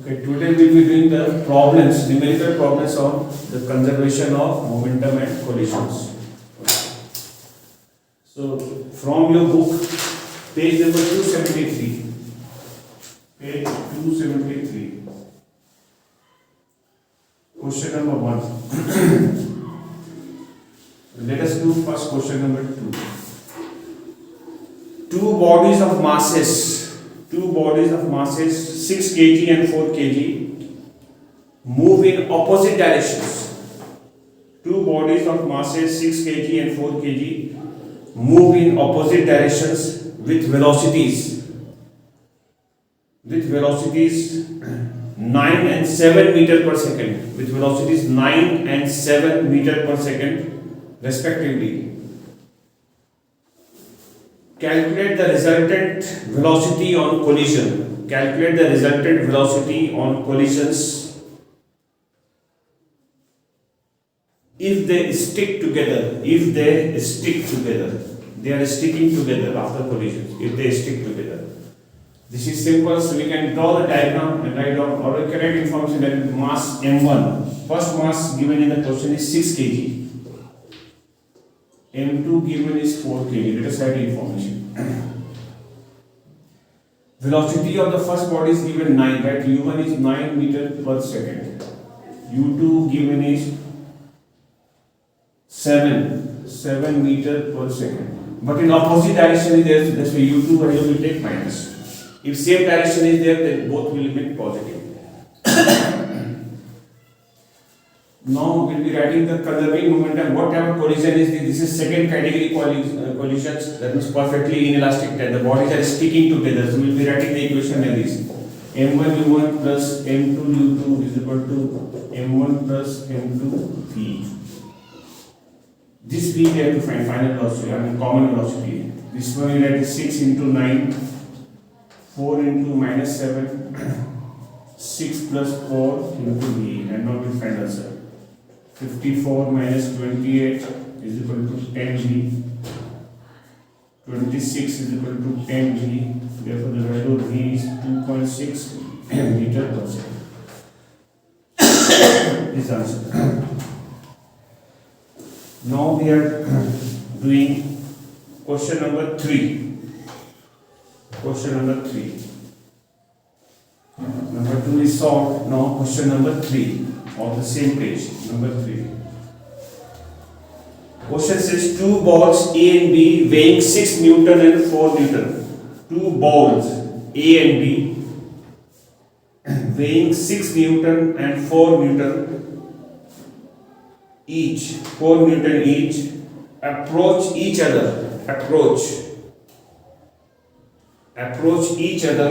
Okay, today we will be doing the problems, numerical problems on the conservation of momentum and collisions. So, from your book, page number 273. Page 273. Question number 1. Let us do first question number 2. Two bodies of masses 6 kg and 4 kg move in opposite directions. Two bodies of masses 6 kg and 4 kg move in opposite directions with velocities 9 and 7 meter per second, with velocities 9 and 7 meter per second respectively. Calculate the resultant velocity on collision. Calculate the resultant velocity on collisions if they stick together. If they stick together, they are sticking together after collisions. If they stick together, this is simple. So we can draw the diagram and write down or correct information that mass m1. First mass given in the question is 6 kg. M2 given is 4 kg. Let us write information. Velocity of the first body is given 9, right? U1 is 9 meter per second. U2 given is 7 meter per second. But in opposite direction is there, that's why U2 value will take minus. If same direction is there, then both will be positive. Now we will be writing the conserving momentum. What type of collision is this? This is second category collisions. That means perfectly inelastic. The bodies are sticking together. So we will be writing the equation like this: m1 u1 plus m2 u2 is equal to m1 plus m2 v. This v we have to find final velocity. I mean common velocity. This one we write 6 into 9, 4 into minus 7, 6 plus 4 into v, and now we find answer. 54 minus 28 is equal to 10v. 26 is equal to 10v. Therefore, the value of v is 2.6 meter per second. This answer. Now we are doing question number 3. Question number 3. Number 2 is solved. Now question number 3 on the same page. Number 3. Question says two balls A and B weighing 6 Newton and 4 Newton. Two balls A and B weighing 6 Newton and 4 Newton each. 4 Newton each approach each other. Approach each other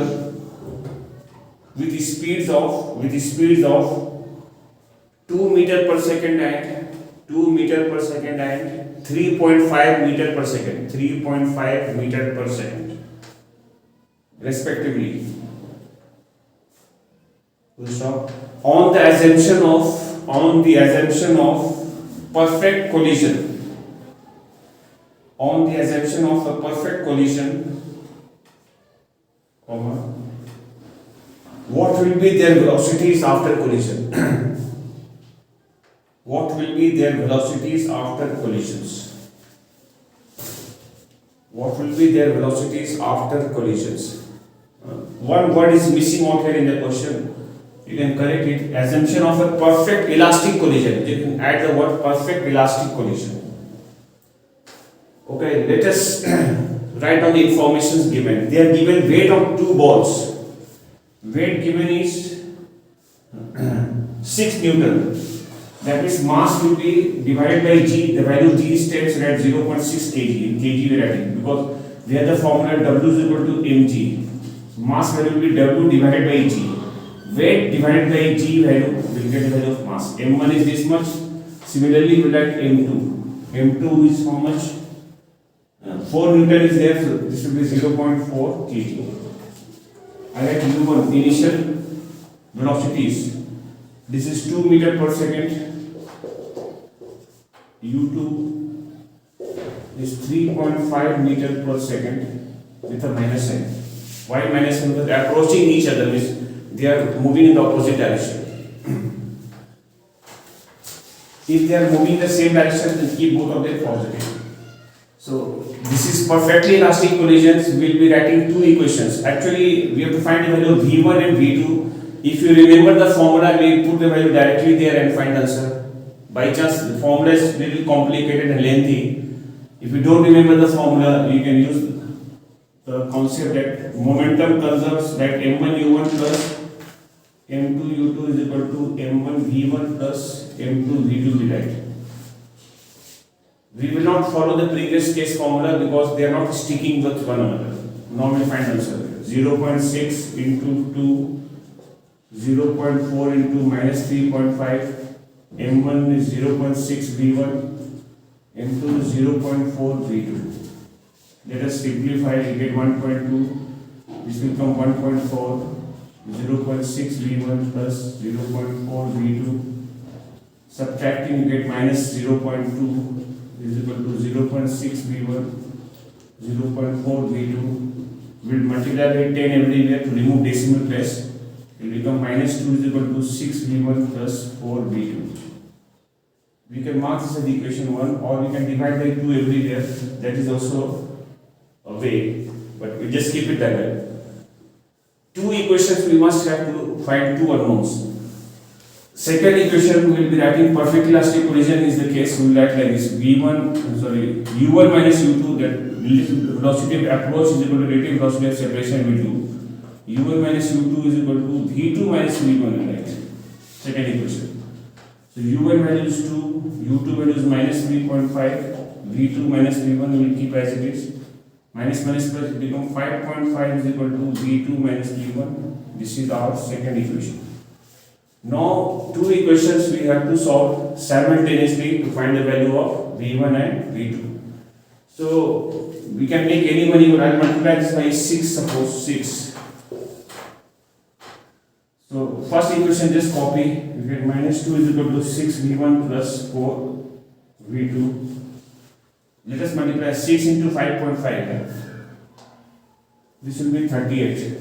with the speeds of 2 meter per second and 2 meter per second and 3.5 meter per second. 3.5 meter per second respectively. Full stop. On the assumption of perfect collision. On the assumption of a perfect collision, comma, what will be their velocities after collision? What will be their velocities after collisions? What will be their velocities after collisions? One word is missing out here in the question. You can correct it. Assumption of a perfect elastic collision. You can add the word perfect elastic collision. Okay, let us write down the informations given. They are given weight of two balls. Weight given is 6 Newton. That means mass will be divided by g. The value g stands at 0.6 kg. In kg we are writing because we have the formula W is equal to mg. Mass value will be W divided by g. Weight divided by g value will get the value of mass. M1 is this much. Similarly, we write M2. M2 is how much? 4 Newton is there, so this will be 0.4 kg. I write U1 initial velocities. This is 2 meter per second. U2 is 3.5 meter per second with a minus sign. Why minus sign? Because approaching each other means they are moving in the opposite direction. If they are moving in the same direction, then keep both of them positive. So this is perfectly elastic collisions. We will be writing two equations. Actually, we have to find the value of V1 and V2. If you remember the formula, we put the value directly there and find the answer. By chance, the formula is little complicated and lengthy. If you don't remember the formula, you can use the concept that momentum conserves, that m1u1 plus m2u2 is equal to m1v1 plus m2v2 we write. We will not follow the previous case formula because they are not sticking with one another. Now we find answer. 0.6 into 2, 0.4 into minus 3.5, m1 is 0.6 v1, m2 is 0.4 v2. Let us simplify, we get 1.2, this will become 1.4, 0.6 v1 plus 0.4 v2. Subtracting, you get minus 0.2 is equal to 0.6 v1, 0.4 v2. We'll multiply by 10 everywhere to remove decimal place. It will become minus 2 is equal to 6 v1 plus 4 v2. We can mark this as equation 1, or we can divide by 2 everywhere. That is also a way, but we just keep it that way. Two equations we must have to find two unknowns. Second equation we will be writing perfect elastic collision is the case. We will write like this: u1 minus u2, that relative velocity of approach is equal to relative velocity of separation v2. u1 minus u2 is equal to v2 minus v1, right? Second equation. So u1 value is 2, u2 value is minus 3.5, v2 minus v1 we will keep as it is. Minus minus plus it become 5.5 is equal to v2 minus v1. This is our second equation. Now two equations we have to solve simultaneously to find the value of v1 and v2. So we can make any one equal. I will multiply this by 6, suppose 6. So first equation just copy. You get minus 2 is equal to 6 v1 plus 4 v2. Let us multiply 6 into 5.5. This will be 38.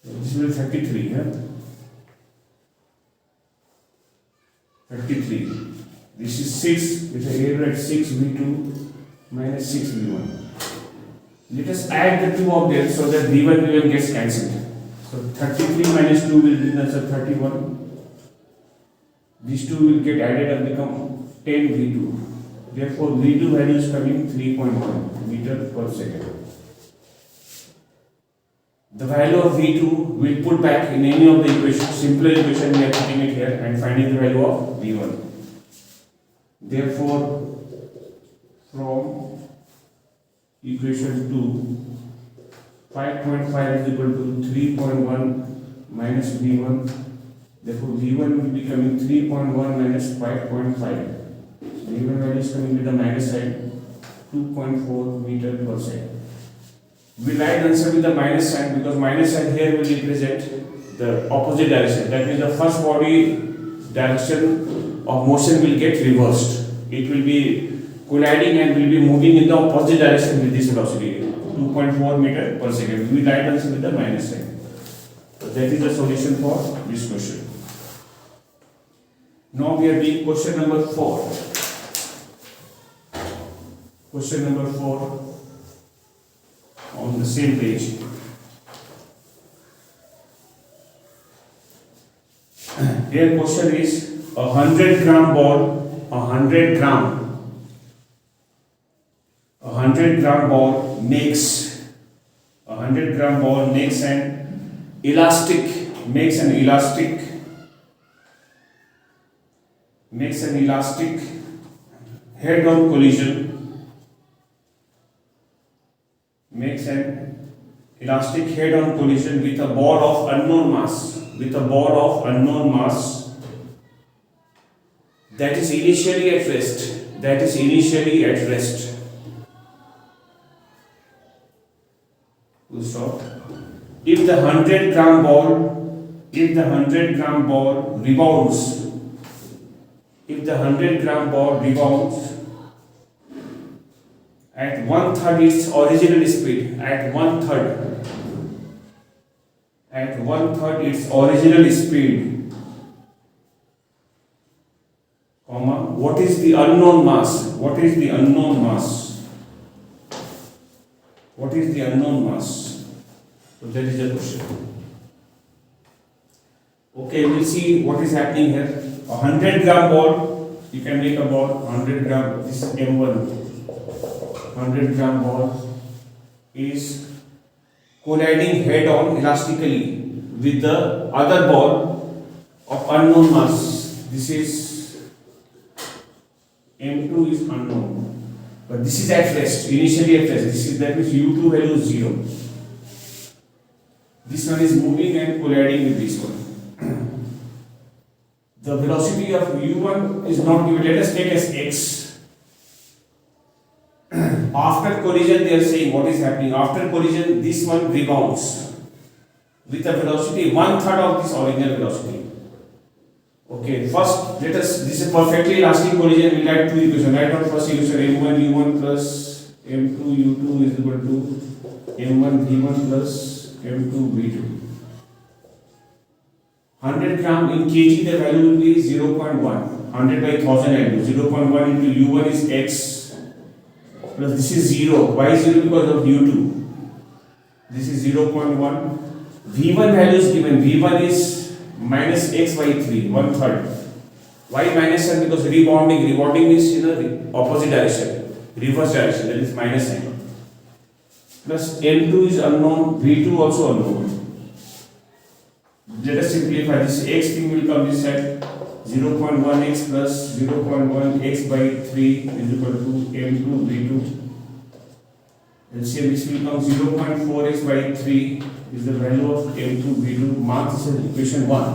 This will be 33. 33. This is 6 with a error at 6 v2 minus 6 v1. Let us add the two of them so that v1 v1 gets cancelled. So 33 minus 2 will be the answer 31. These two will get added and become 10 v2. Therefore v2 value is coming 3.1 meter per second. The value of v2 will put back in any of the equations. Simpler equation we are putting it here and finding the value of v1. Therefore from equation 2, 5.5 is equal to 3.1 minus v1. Therefore v1 will be coming 3.1 minus 5.5. v1 value is coming with the minus sign, 2.4 meter per second. We write the answer with the minus sign because minus sign here will represent the opposite direction. That means the first body direction of motion will get reversed. It will be colliding and will be moving in the opposite direction with this velocity, 2.4 meter per second. We write the answer with the minus sign. So that is the solution for this question. Now we are doing question number 4. Question number 4 on the same page. Here question is a 100 gram ball, 100 gram ball makes an elastic head-on collision. Makes an elastic head-on collision with a ball of unknown mass. That is initially at rest. We'll stop. If the 100 gram ball rebounds, at one third its original speed, at one third its original speed, comma, what is the unknown mass? What is the unknown mass? What is the unknown mass? So that is the question. Okay, we'll see what is happening here. A 100-gram ball, you can make a ball, 100 gram, this is M1. 100-gram ball is colliding head on elastically with the other ball of unknown mass. This is M2 is unknown, but this is at rest, initially at rest. This is, that means U2 value is 0. This one is moving and colliding with this one. The velocity of U1 is not given. Let us take as x. After collision, they are saying what is happening. After collision, this one rebounds with a velocity 1/3 of this original velocity. Okay, first let us. This is perfectly elastic collision. We write two equations. Write down first equation M1 U1 plus M2 U2 is equal to M1 V1 plus M2 V2. 100 gram in kg, the value will be 0.1. 100 by 1000 I do. 0.1 into U1 is x plus this is 0. Why 0? Because of U2. This is 0.1. V1 value is given. V1 is minus x by 3, 1/3. Why minus n? Because rebounding. Rebounding is in the opposite direction, reverse direction. That is minus n. Plus M2 is unknown. V2 also unknown. Let us simplify this. X thing will come this side. 0.1x plus 0.1x by 3 is equal to M2 V2. LCM, this will come 0.4x by 3 is the value of M2 V2. Mark this as equation 1.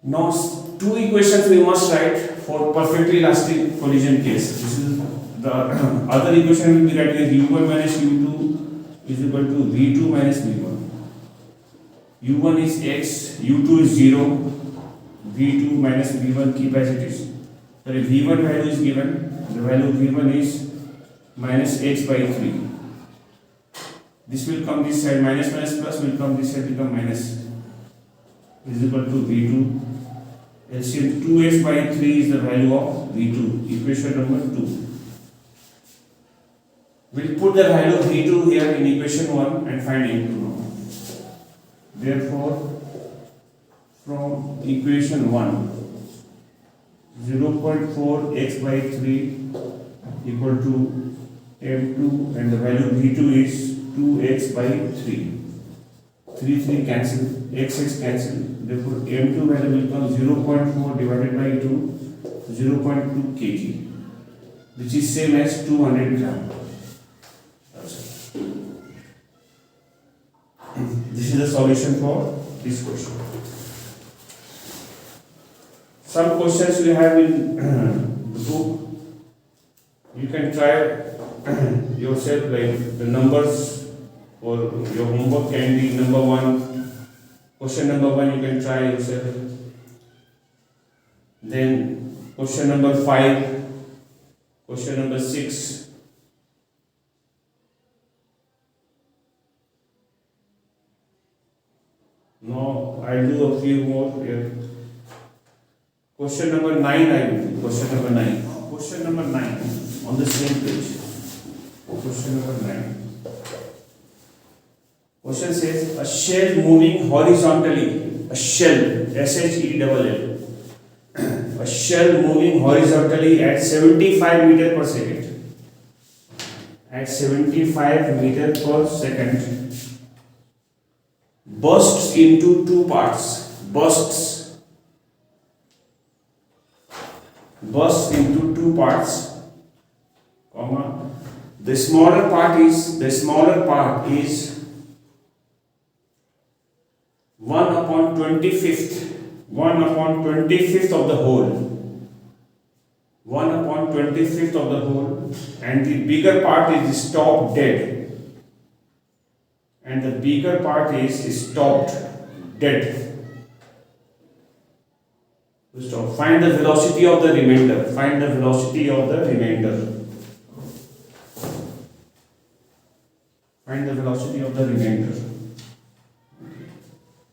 Now two equations we must write for perfectly elastic collision case. This is the other equation will be writing as U1 minus U2 is equal to V2 minus V1. U1 is x, U2 is 0, V2 minus V1, keep as it is. Sorry, V1 value is given, the value of V1 is minus x by 3. This will come this side, minus minus plus will come this side, become minus, is equal to V2. LCM 2x by 3 is the value of V2, equation number 2. We'll put the value of V2 here in equation 1 and find M2 now. Therefore, from equation 1, 0.4 x by 3 equal to M2 and the value of V2 is 2x by 3. 3 cancel, x cancel. Therefore, M2 value will come 0.4 divided by 2, 0.2 kg, which is same as 200 gram. This is the solution for this question. Some questions we have in the book. You can try yourself, like the numbers, or your homework can be number 1. Question number 1 you can try yourself. Then question number 5, question number 6. Now I'll do a few more here. Question number 9 I will do. Question number 9. Question number 9 on the same page. Question number 9. Question says a shell moving horizontally. A shell, SHELL. A shell moving horizontally at 75 meter per second. At 75 meter per second. Bursts into two parts. Bursts into two parts, comma. The smaller part is 1/25th. 1/25th of the whole. 1/25th of the whole, and the bigger part is stopped dead. And the bigger part is stopped dead. Stop. Find the velocity of the remainder. Find the velocity of the remainder. Find the velocity of the remainder.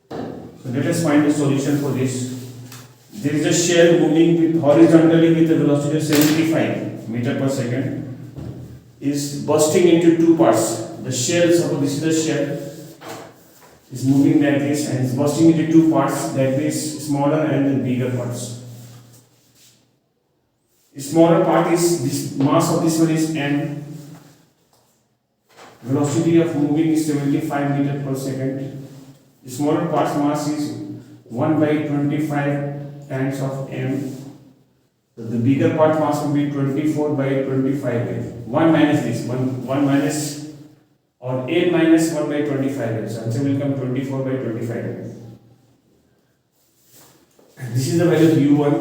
So let us find a solution for this. There is a shell moving with horizontally with a velocity of 75 meter per second. Is bursting into two parts. The shell, suppose this is the shell, is moving like this and is bursting into two parts, that is smaller and then bigger parts. The smaller part is this, mass of this one is m. Velocity of moving is 75 meter per second. The smaller part's mass is 1 by 25 times of m. So the bigger part mass will be 24 by 25. 1 minus this, 1 minus or n minus 1 by 25. So answer will come 24 by 25. This is the value of u1.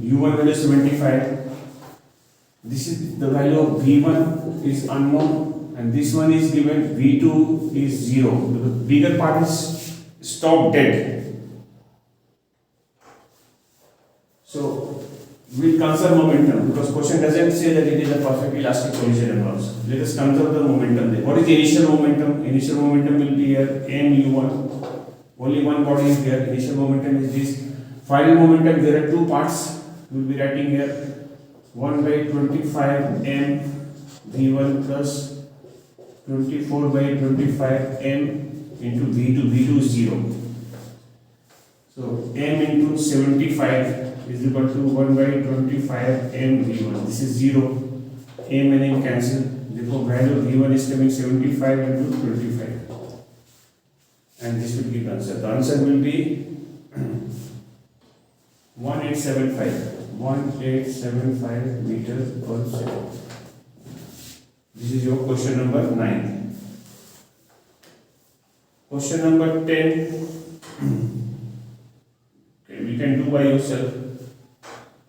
u1 value is 75. This is the value of v1 is unknown, and this one is given, v2 is 0. The bigger part is stopped dead. So we'll conserve momentum because question doesn't say that it is a perfect elastic collision involves. Let us conserve the momentum there. What is the initial momentum? Initial momentum will be here mu1. Only one body is there. Initial momentum is this. Final momentum, there are two parts. We will be writing here 1 by 25 m v1 plus 24 by 25 m into v2. v2 is 0. So m into 75 is equal to 1 by 25 m v1. This is 0. M and m cancel. Therefore, value of v1 is coming 75 into 25. And this will give answer. The answer will be 1875 meters per second. This is your question number 9. Question number 10. Okay, we can do by yourself.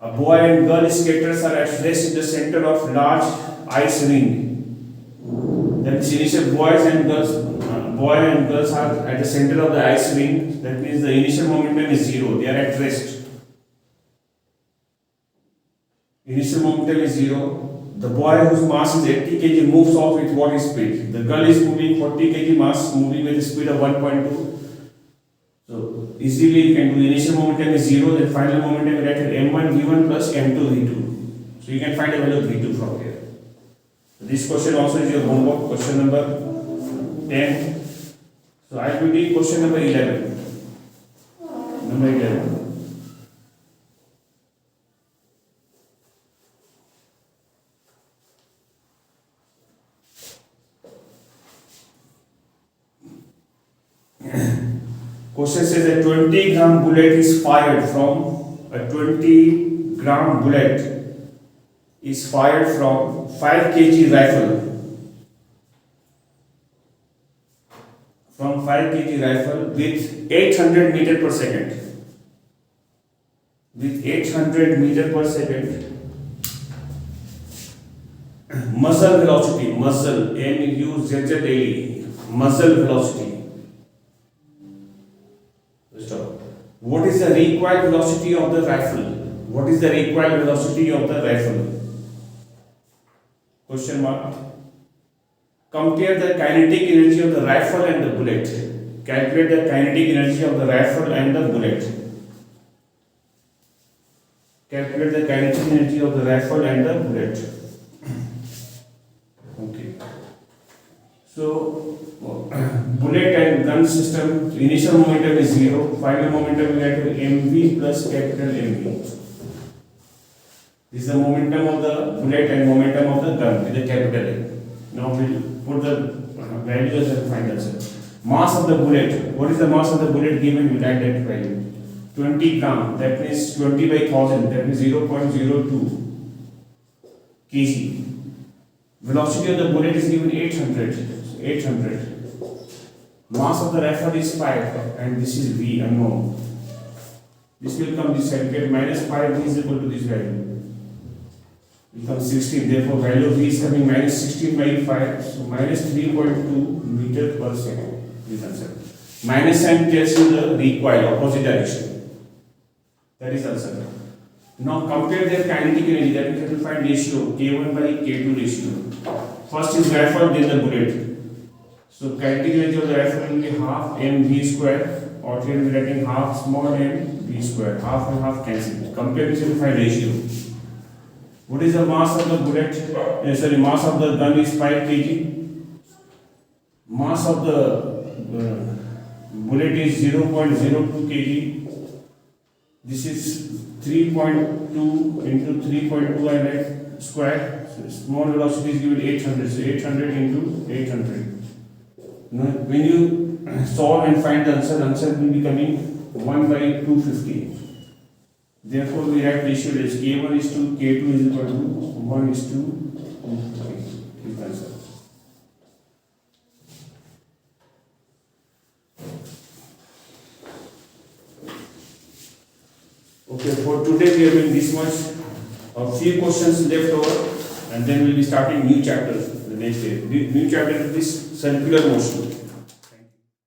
A boy and girl skaters are at rest in the center of large ice ring. That means initial boy and girls are at the center of the ice ring. That means the initial momentum is 0. They are at rest. Initial momentum is 0. The boy whose mass is 80 kg moves off with what speed? The girl is moving 40 kg mass, moving with a speed of 1.2. So easily you can do initial momentum is 0, then final momentum is at m1 v1 plus m2 v2. So you can find a value of v2 from here. So this question also is your homework, question number 10. So I will be question number 11. Number 11. Question says a 20-gram bullet is fired from a 20-gram bullet is fired from 5 kg rifle. From 5 kg rifle with 800 meter per second. With 800 meter per second. Muzzle velocity, muzzle, M-U-Z-Z-L-E, muzzle velocity. What is the recoil velocity of the rifle? What is the recoil velocity of the rifle? Question mark. Compare the kinetic energy of the rifle and the bullet. Calculate the kinetic energy of the rifle and the bullet. Calculate the kinetic energy of the rifle and the bullet. Okay. So, bullet and gun system, initial momentum is 0, final momentum is at mv plus capital MV. This is the momentum of the bullet and momentum of the gun with the capital M. Now we will put the values and find answer. Mass of the bullet, what is the mass of the bullet given? We write that value. 20 gram, that means 20 by 1000, that means 0.02 kg. Velocity of the bullet is given 800. Mass of the rifle is 5 and this is V unknown. This will come this side, get minus 5 V is equal to this value. Becomes 16, therefore value of V is coming minus 16 by 5, so minus 3.2 meter per second. This answer. Minus sign tells you the recoil, opposite direction. That is answer. Now compare their kinetic energy. That means you have to find ratio K1 by K2 ratio. First is rifle, then the bullet. So kinetic energy of the rifle will be half mv square, or here we are writing half small m v square. Half and half cancel. Compare this to find ratio. What is the mass of the bullet? Mass of the gun is 5 kg. Mass of the bullet is 0.02 kg. This is 3.2 into 3.2 I write square. So small velocity is given 800. So 800 into 800. Now when you solve and find the answer will be coming 1 by 250. Therefore we write ratio as K1 is to K2 is equal to 1 is to 250. This answer. Okay, for today we are doing this much. A few questions left over, and then we'll be starting new chapter the next day. New chapter is this circular motion.